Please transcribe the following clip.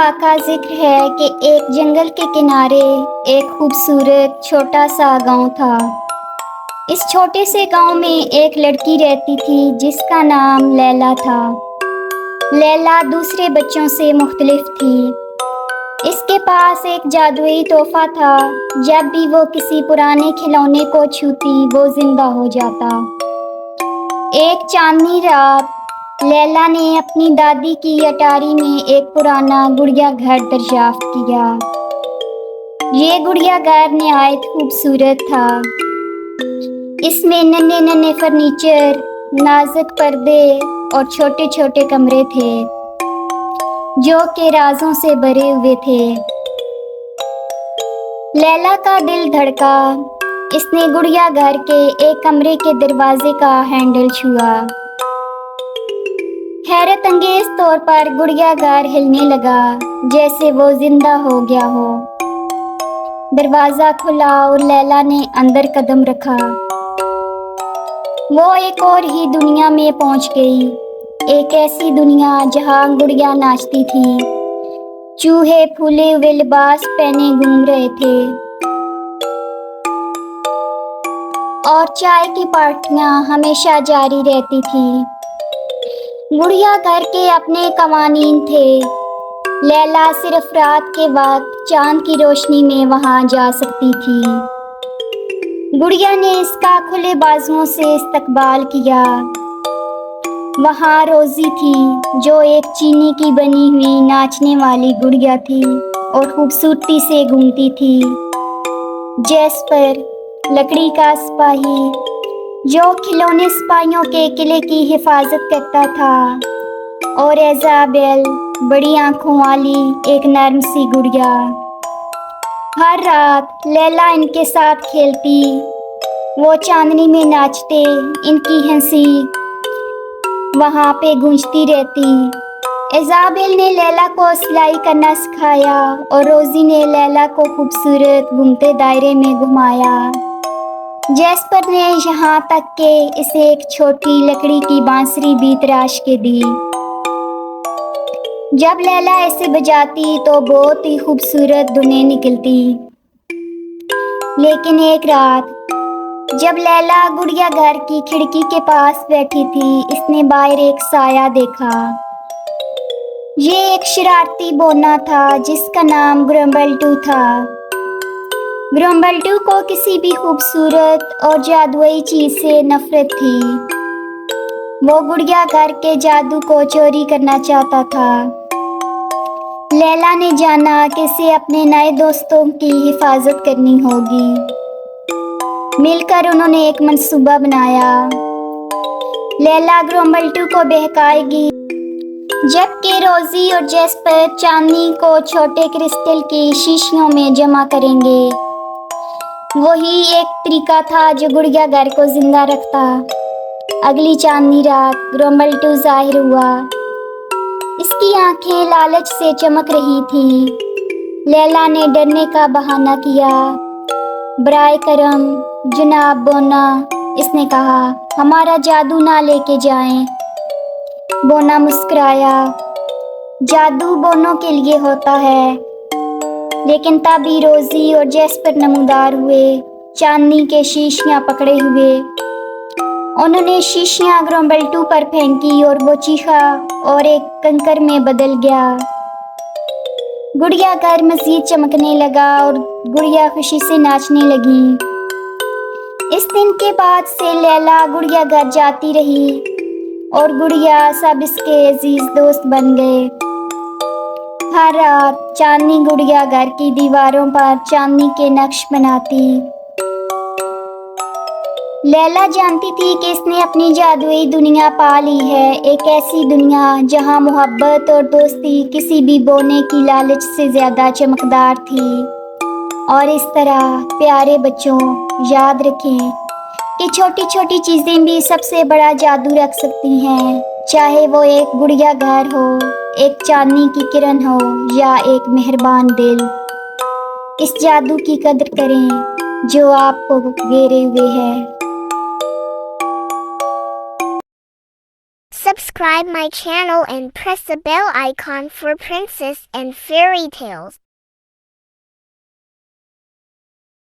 कथा का जिक्र है कि एक जंगल के किनारे एक खूबसूरत छोटा सा गांव था। इस छोटे से गांव में एक लड़की रहती थी जिसका नाम लैला था। लैला दूसरे बच्चों से मुख्तलिफ थी। इसके पास एक जादुई तोहफा था। जब भी वो किसी पुराने खिलौने को छूती वो जिंदा हो जाता। एक चांदनी रात लैला ने अपनी दादी की अटारी में एक पुराना गुड़िया घर दरियाफ्त किया। ये गुड़िया घर निहायत खूबसूरत था। इसमें नन्हे नन्हे फर्नीचर, नाजुक पर्दे और छोटे छोटे कमरे थे जो कि राजों से भरे हुए थे। लैला का दिल धड़का। इसने गुड़िया घर के एक कमरे के दरवाजे का हैंडल छुआ। हैरत अंगेज तौर पर गुड़िया घर हिलने लगा जैसे वो जिंदा हो गया हो। दरवाजा खुला और लैला ने अंदर कदम रखा। वो एक और ही दुनिया में पहुंच गई। एक ऐसी दुनिया जहां गुड़िया नाचती थी, चूहे फूले हुए लिबास पहने घूम रहे थे और चाय की पार्टियां हमेशा जारी रहती थी। गुड़िया घर के अपने कवानीन थे। लैला सिर्फ रात के वक्त चांद की रोशनी में वहां जा सकती थी। गुड़िया ने इसका खुले बाजुओं से इस्तकबाल किया। वहां रोजी थी जो एक चीनी की बनी हुई नाचने वाली गुड़िया थी और खूबसूरती से घूमती थी। जैस्पर लकड़ी का सिपाही जो खिलौने सिपाहियों के किले की हिफाजत करता था, और इज़ाबेल बड़ी आंखों वाली एक नर्म सी गुड़िया। हर रात लैला इनके साथ खेलती, वो चांदनी में नाचते, इनकी हंसी वहाँ पे गूंजती रहती। इज़ाबेल ने लैला को सिलाई करना सिखाया और रोजी ने लैला को खूबसूरत घूमते दायरे में घुमाया। जैस्पर ने यहाँ तक के इसे एक छोटी लकड़ी की बांसुरी भी तराश के दी। जब लैला इसे बजाती तो बहुत ही खूबसूरत धुनें निकलती। लेकिन एक रात जब लैला गुड़िया घर की खिड़की के पास बैठी थी, इसने बाहर एक साया देखा। ये एक शरारती बोना था जिसका नाम ग्रम्बल्टू था। ग्रम्बल्टू को किसी भी खूबसूरत और जादुई चीज से नफरत थी। वो गुड़िया घर के जादू को चोरी करना चाहता था। लैला ने जाना कि इसे अपने नए दोस्तों की हिफाजत करनी होगी। मिलकर उन्होंने एक मंसूबा बनाया। लैला ग्रम्बल्टू को बहकाएगी जबकि रोजी और जैस्पर चांदनी को छोटे क्रिस्टल की शीशियों में जमा करेंगे। वही एक तरीका था जो गुड़िया घर को जिंदा रखता। अगली चांदनी रात ग्रम्बल्टू जाहिर हुआ। इसकी आंखें लालच से चमक रही थी। लैला ने डरने का बहाना किया। बराए करम जनाब बोना, इसने कहा, हमारा जादू ना लेके जाएं। बोना मुस्कुराया। जादू बोनों के लिए होता है। लेकिन तभी रोजी और जैस्पर नमूदार हुए, चांदनी के शीशियां पकड़े हुए। उन्होंने शीशियां ग्रम्बल्टू पर फेंकी और वो चीखा और एक कंकर में बदल गया। गुड़िया घर मजीद चमकने लगा और गुड़िया खुशी से नाचने लगी। इस दिन के बाद से लैला गुड़िया घर जाती रही और गुड़िया सब इसके अजीज दोस्त बन गए। हर रात चांदनी गुड़िया घर की दीवारों पर चांदनी के नक्श बनाती। लैला जानती थी कि इसने अपनी जादुई दुनिया पा ली है, एक ऐसी दुनिया जहां मोहब्बत और दोस्ती किसी भी बोने की लालच से ज्यादा चमकदार थी। और इस तरह प्यारे बच्चों, याद रखें कि छोटी छोटी चीजें भी सबसे बड़ा जादू रख सकती हैं, चाहे वो एक गुड़िया घर हो, एक चांदनी की किरण हो या एक मेहरबान दिल। इस जादू की कदर करें जो आपको घेरे हुए है। Subscribe subscribe my channel and press the bell icon for princess and fairy tales.